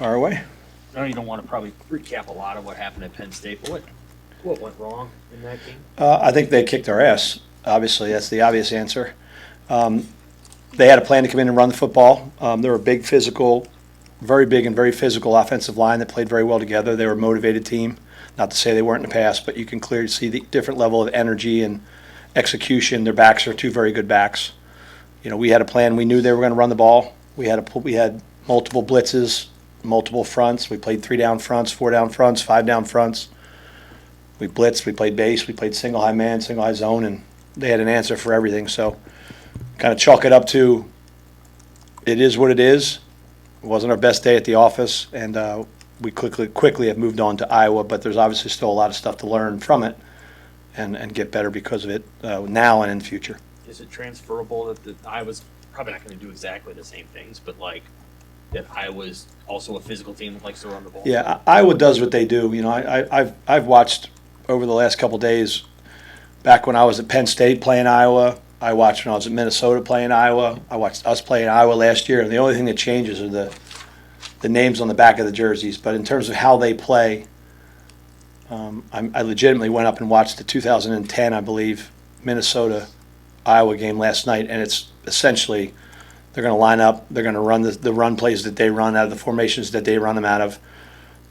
our way. I know you don't want to probably recap a lot of what happened at Penn State, but what went wrong in that game? I think they kicked our ass. Obviously, that's the obvious answer. They had a plan to come in and run the football. They were a big physical, very big and very physical offensive line that played very well together. They were a motivated team. Not to say they weren't in the past, but you can clearly see the different level of energy and execution. Their backs are two very good backs. We had a plan. We knew they were going to run the ball. We had multiple blitzes, multiple fronts. We played 3 down fronts, 4 down fronts, 5 down fronts. We blitzed. We played base. We played single high man, single high zone, and they had an answer for everything. So, kind of chalk it up to, it is what it is. It wasn't our best day at the office, and we quickly have moved on to Iowa. But there's obviously still a lot of stuff to learn from it, and get better because of it now and in the future. Is it transferable that Iowa's probably not going to do exactly the same things, but like that Iowa's also a physical team that likes to run the ball? Yeah, Iowa does what they do. I've watched over the last couple of days. Back when I was at Penn State playing Iowa, I watched when I was at Minnesota playing Iowa. I watched us playing Iowa last year, and the only thing that changes are the names on the back of the jerseys. But in terms of how they play, I legitimately went up and watched the 2010, I believe, Minnesota-Iowa game last night, and it's essentially they're going to line up, they're going to run the run plays that they run out of the formations that they run them out of.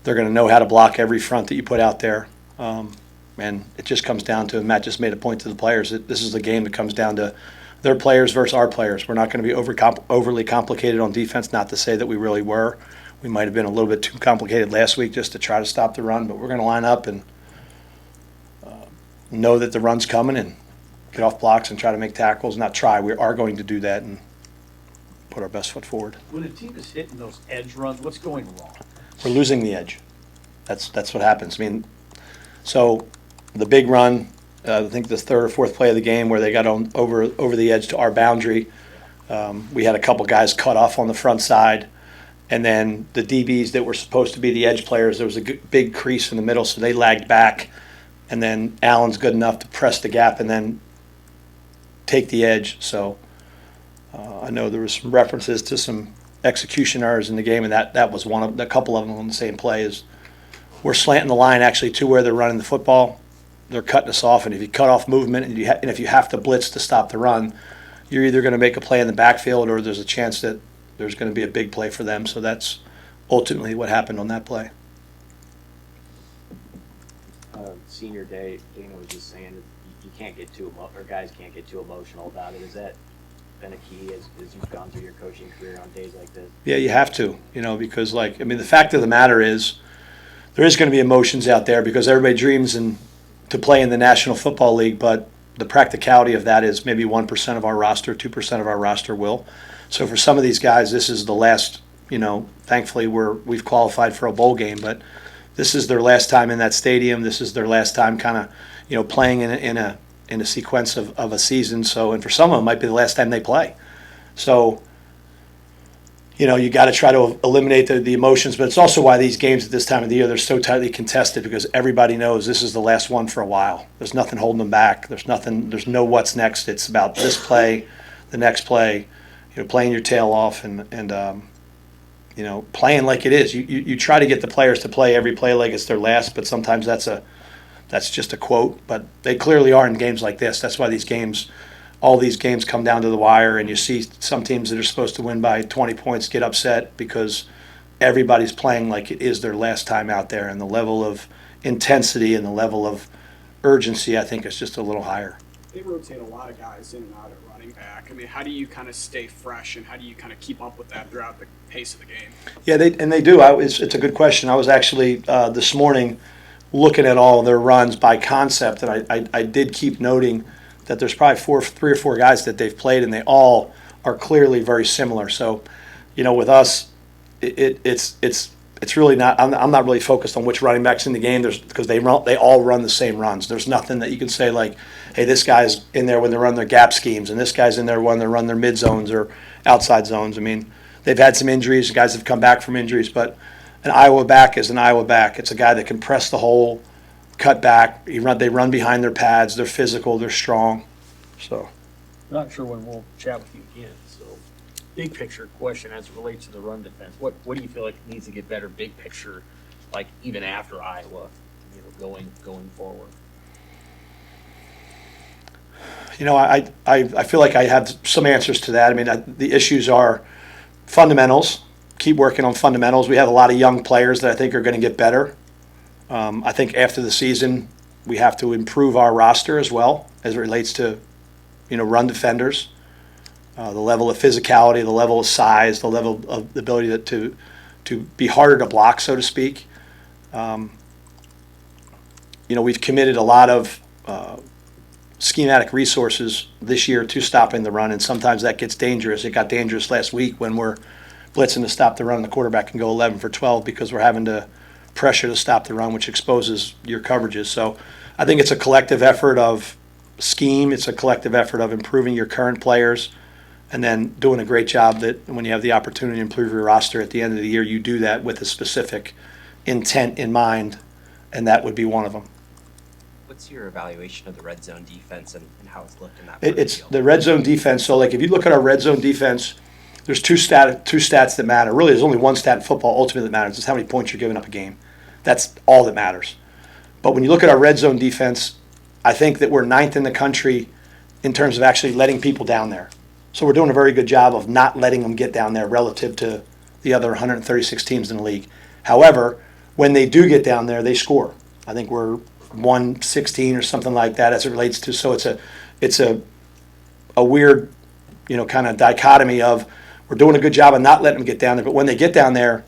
They're going to know how to block every front that you put out there. And it just comes down to, and Matt just made a point to the players, that this is a game that comes down to their players versus our players. We're not going to be overly complicated on defense, not to say that we really were. We might have been a little bit too complicated last week just to try to stop the run, but we're going to line up and know that the run's coming and get off blocks and try to make tackles. Not try, we are going to do that and put our best foot forward. When a team is hitting those edge runs, what's going wrong? We're losing the edge. That's what happens. I mean, so the big run, I think the third or fourth play of the game where they got over the edge to our boundary, we had a couple guys cut off on the front side, and then the DBs that were supposed to be the edge players, there was a big crease in the middle, so they lagged back, and then Allen's good enough to press the gap and then take the edge. So I know there was some references to some execution errors in the game, and that was one of a couple of them on the same play. Is we're slanting the line actually to where they're running the football. They're cutting us off, and if you cut off movement and if you have to blitz to stop the run, you're either going to make a play in the backfield or there's a chance that there's going to be a big play for them. So that's ultimately what happened on that play. Senior day, Dana was just saying that you can't get guys can't get too emotional about it. Has that been a key as you've gone through your coaching career on days like this? Yeah, you have to, because the fact of the matter is there is going to be emotions out there because everybody dreams to play in the National Football League, but the practicality of that is maybe 1% of our roster, 2% of our roster will. So for some of these guys, this is the last, thankfully we've qualified for a bowl game, but this is their last time in that stadium. This is their last time kind of, playing in a sequence of a season. So, and for some of them, it might be the last time they play. So, you got to try to eliminate the emotions, but it's also why these games at this time of the year, they're so tightly contested because everybody knows this is the last one for a while. There's nothing holding them back. There's no what's next. It's about this play, the next play, playing your tail off and playing like it is. You try to get the players to play every play like it's their last, but sometimes that's just a quote. But they clearly are in games like this. That's why all these games come down to the wire, and you see some teams that are supposed to win by 20 points get upset because everybody's playing like it is their last time out there, and the level of intensity and the level of urgency, I think, is just a little higher. They rotate a lot of guys in and out at running back. I mean, how do you kind of stay fresh, and how do you kind of keep up with that throughout the pace of the game? Yeah, they do. It's a good question. I was actually this morning looking at all their runs by concept, and I did keep noting that there's probably 3 or 4 guys that they've played, and they all are clearly very similar. So, with us, it's really not. I'm not really focused on which running backs in the game. Because they all run the same runs. There's nothing that you can say like, hey, this guy's in there when they run their gap schemes, and this guy's in there when they run their mid zones or outside zones. I mean, they've had some injuries. Guys have come back from injuries, but an Iowa back is an Iowa back. It's a guy that can press the hole, cut back. They run behind their pads. They're physical. They're strong. So, I'm not sure when we'll chat with you again. So, big picture question as it relates to the run defense. What do you feel like needs to get better, big picture, like even after Iowa, going forward? I feel like I have some answers to that. I mean, the issues are fundamentals. Keep working on fundamentals. We have a lot of young players that I think are going to get better. I think after the season, we have to improve our roster as well as it relates to, run defenders. The level of physicality, the level of size, the level of the ability to be harder to block, so to speak. We've committed a lot of schematic resources this year to stopping the run, and sometimes that gets dangerous. It got dangerous last week when we're blitzing to stop the run and the quarterback can go 11 for 12 because we're having to pressure to stop the run, which exposes your coverages. So I think it's a collective effort of scheme. It's a collective effort of improving your current players and then doing a great job that when you have the opportunity to improve your roster at the end of the year, you do that with a specific intent in mind, and that would be one of them. What's your evaluation of the red zone defense and how it's looked in that part of It's the field? the red zone defense. So, like, if you look at our red zone defense, there's two stats that matter. Really, there's only one stat in football ultimately that matters. It's how many points you're giving up a game. That's all that matters. But when you look at our red zone defense, I think that we're 9th in the country in terms of actually letting people down there. So we're doing a very good job of not letting them get down there relative to the other 136 teams in the league. However, when they do get down there, they score. I think we're 116 or something like that as it relates to. So it's a weird, kind of dichotomy of we're doing a good job of not letting them get down there, but when they get down there,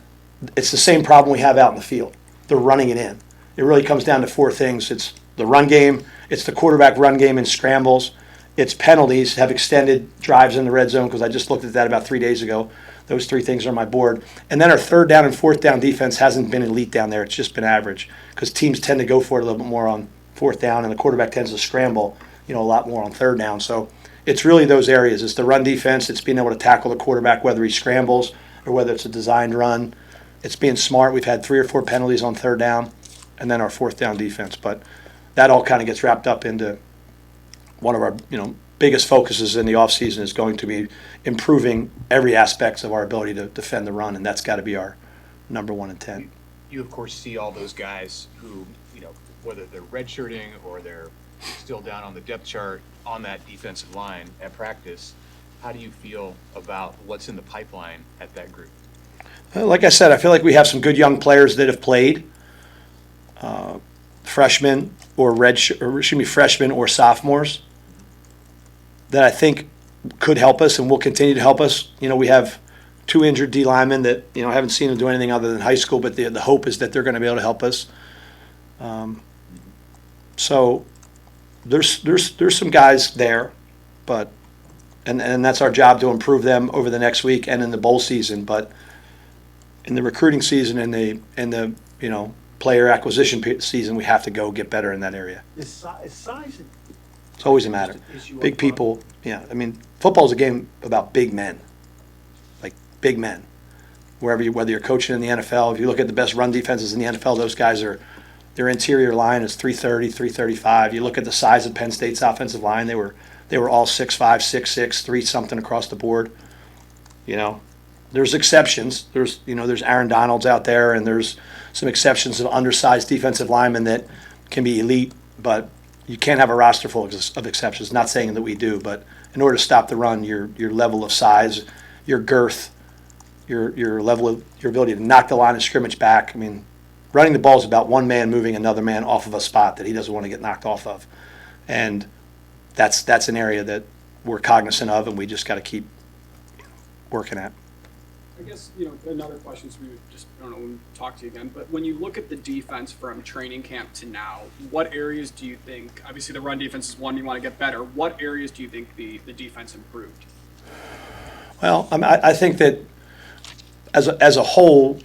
it's the same problem we have out in the field. They're running it in. It really comes down to four things. It's the run game, it's the quarterback run game and scrambles, it's penalties, have extended drives in the red zone, because I just looked at that about 3 days ago. Those three things are on my board. And then our third down and fourth down defense hasn't been elite down there. It's just been average, because teams tend to go for it a little bit more on fourth down, and the quarterback tends to scramble, a lot more on third down. So it's really those areas. It's the run defense. It's being able to tackle the quarterback, whether he scrambles or whether it's a designed run. It's being smart. We've had 3 or 4 penalties on third down, and then our fourth down defense. But that all kind of gets wrapped up into one of our, biggest focuses in the offseason is going to be improving every aspect of our ability to defend the run, and that's got to be our number one intent. You, of course, see all those guys who, whether they're redshirting or they're still down on the depth chart on that defensive line at practice. How do you feel about what's in the pipeline at that group? Like I said, I feel like we have some good young players that have played, freshmen or sophomores, that I think could help us and will continue to help us. We have 2 injured D linemen that I haven't seen them do anything other than high school, but the hope is that they're going to be able to help us. So there's some guys there, but and that's our job to improve them over the next week and in the bowl season. But in the recruiting season and the player acquisition season, we have to go get better in that area. Is size It's always a matter. an issue up Big front? people, yeah. I mean, football's a game about big men, like big men. Whether you're coaching in the NFL, if you look at the best run defenses in the NFL, those guys their interior line is 330, 335. You look at the size of Penn State's offensive line; they were all 6'5", 6'6", 3 something across the board. There's exceptions. There's Aaron Donalds out there, and there's some exceptions of undersized defensive linemen that can be elite, but you can't have a roster full of exceptions. Not saying that we do, but in order to stop the run, your level of size, your girth, your level of your ability to knock the line of scrimmage back. I mean, running the ball is about one man moving another man off of a spot that he doesn't want to get knocked off of, and that's an area that we're cognizant of, and we just got to keep working at. I guess, another question, so we would just, talk to you again, but when you look at the defense from training camp to now, what areas do you think, obviously the run defense is one you want to get better, what areas do you think the defense improved? Well, I think that as a whole,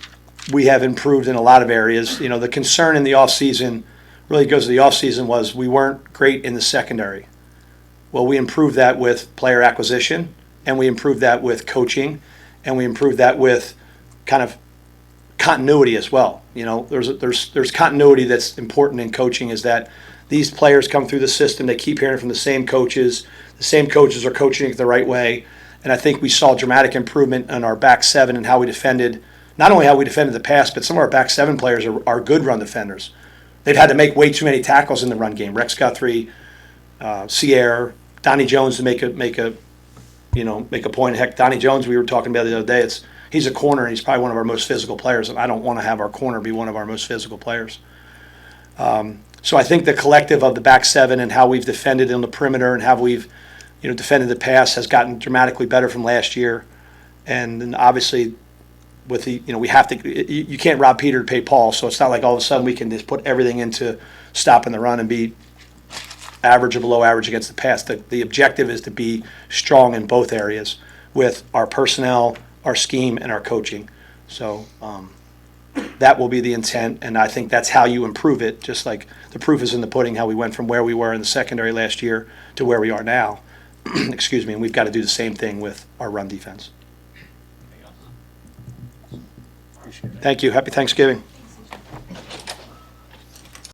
we have improved in a lot of areas. The concern in the offseason really goes to the offseason was we weren't great in the secondary. Well, we improved that with player acquisition, and we improved that with coaching, and we improved that with kind of continuity as well. There's continuity that's important in coaching, is that these players come through the system, they keep hearing from the same coaches are coaching it the right way, And I think we saw dramatic improvement in our back seven and how we defended, not only how we defended the pass, but some of our back seven players are good run defenders. They've had to make way too many tackles in the run game. Rex Guthrie, Sierra, Donnie Jones to make a point. Heck, Donnie Jones, we were talking about the other day. He's a corner, and he's probably one of our most physical players, and I don't want to have our corner be one of our most physical players. So I think the collective of the back seven and how we've defended on the perimeter and how we've defended the pass has gotten dramatically better from last year. And then obviously with the we have to you can't rob Peter to pay Paul, so it's not like all of a sudden we can just put everything into stopping the run and be average or below average against the pass. The objective is to be strong in both areas with our personnel, our scheme, and our coaching. So that will be the intent, and I think that's how you improve it, just like the proof is in the pudding, how we went from where we were in the secondary last year to where we are now. Excuse me, and we've got to do the same thing with our run defense. Thank you. Happy Thanksgiving.